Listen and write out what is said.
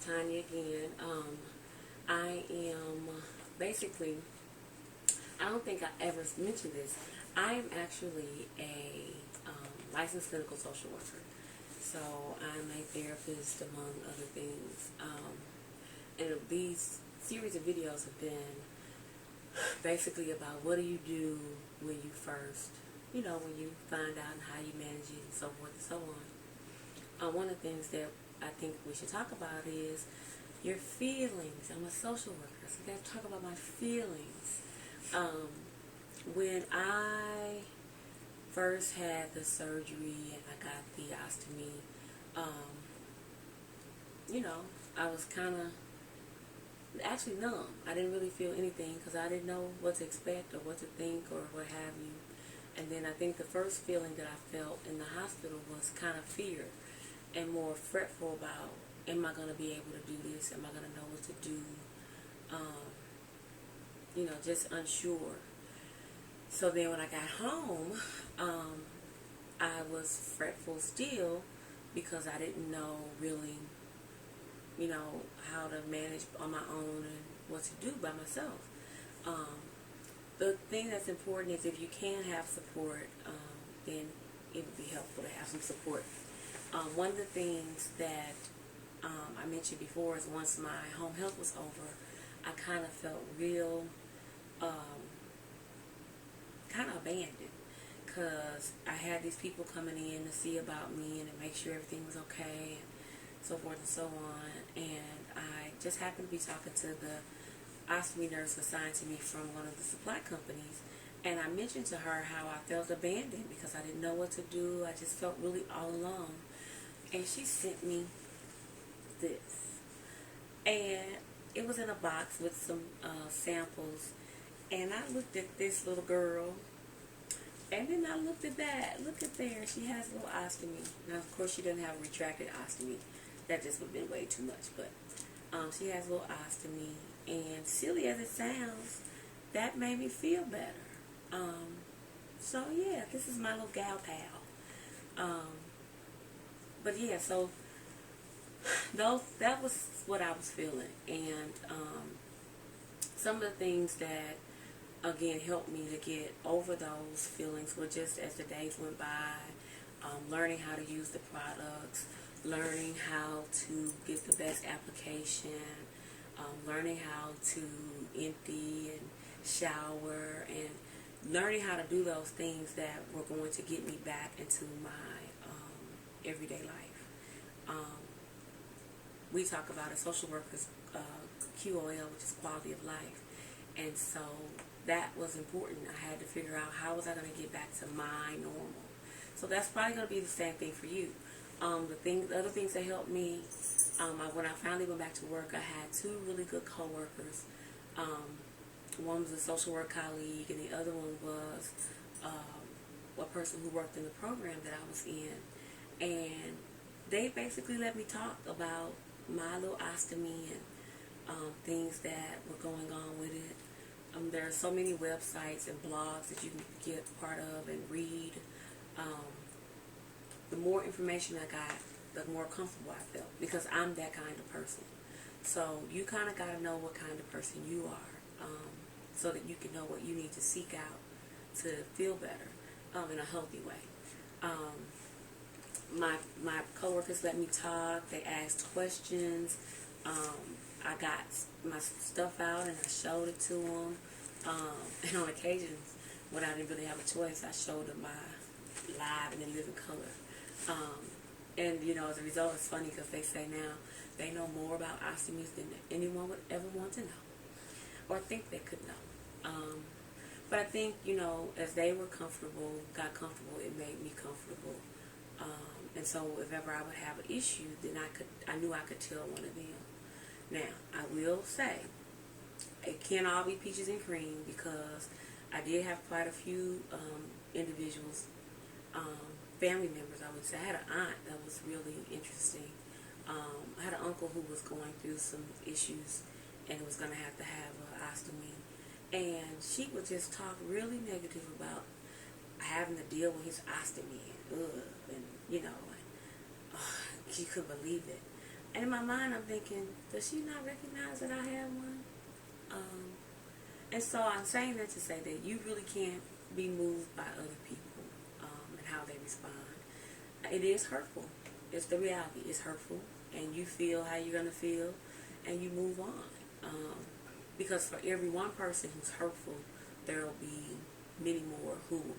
Tanya again. I am basically, I don't think I ever mentioned this. I am actually a licensed clinical social worker. So I'm a therapist, among other things. And these series of videos have been basically about what do you do when you first, when you find out and how you manage it and so forth and so on. One of the things that I think we should talk about is your feelings. I'm a social worker, so I got to talk about my feelings. When I first had the surgery and I got the ostomy, I was kind of actually numb. I didn't really feel anything because I didn't know what to expect or what to think or what have you. And then I think the first feeling that I felt in the hospital was kind of fear and more fretful about, am I going to be able to do this? Am I going to know what to do? Just unsure. So then when I got home, I was fretful still because I didn't know really, how to manage on my own and what to do by myself. The thing that's important is if you can have support, then it would be helpful to have some support. One of the things that I mentioned before is once my home health was over, I kind of felt real, kind of abandoned, because I had these people coming in to see about me and to make sure everything was okay and so forth and so on, and I just happened to be talking to the ostomy nurse assigned to me from one of the supply companies, and I mentioned to her how I felt abandoned because I didn't know what to do. I just felt really all alone, and she sent me this, and it was in a box with some samples, and I looked at this little girl, and then I looked at that. Look at there. She has a little ostomy. Now, of course, she doesn't have a retracted ostomy. That just would have been way too much. But she has a little ostomy. And silly as it sounds, that made me feel better. So, yeah, this is my little gal pal. But, yeah, so that was what I was feeling. And some of the things that again helped me to get over those feelings were just as the days went by, learning how to use the products, learning how to get the best application, learning how to empty and shower, and learning how to do those things that were going to get me back into my everyday life. We talk about a social worker's QOL, which is quality of life, and so that was important. I had to figure out how was I going to get back to my normal. So that's probably going to be the same thing for you. The other things that helped me, when I finally went back to work, I had two really good coworkers. One was a social work colleague, and the other one was a person who worked in the program that I was in. And they basically let me talk about my little ostomy and things that were going on with it. There are so many websites and blogs that you can get part of and read. The more information I got, the more comfortable I felt, because I'm that kind of person. So you kind of got to know what kind of person you are, so that you can know what you need to seek out to feel better in a healthy way. My coworkers let me talk. They asked questions. I got my stuff out and I showed it to them. And on occasions, when I didn't really have a choice, I showed them my live and in living color. And, as a result, it's funny because they say now they know more about ostomies than anyone would ever want to know or think they could know. But I think, as they were got comfortable, it made me comfortable. And so if ever I would have an issue, then I knew I could tell one of them. Now, I will say, it can't all be peaches and cream, because I did have quite a few individuals, family members, I would say. I had an aunt that was really interesting. I had an uncle who was going through some issues and was going to have an ostomy. And she would just talk really negative about having to deal with his ostomy and she couldn't believe it. And in my mind, I'm thinking, does she not recognize that I have one? And so I'm saying that to say that you really can't be moved by other people and how they respond. It is hurtful. It's the reality. It's hurtful. And you feel how you're going to feel, and you move on. Because for every one person who's hurtful, there will be many more who will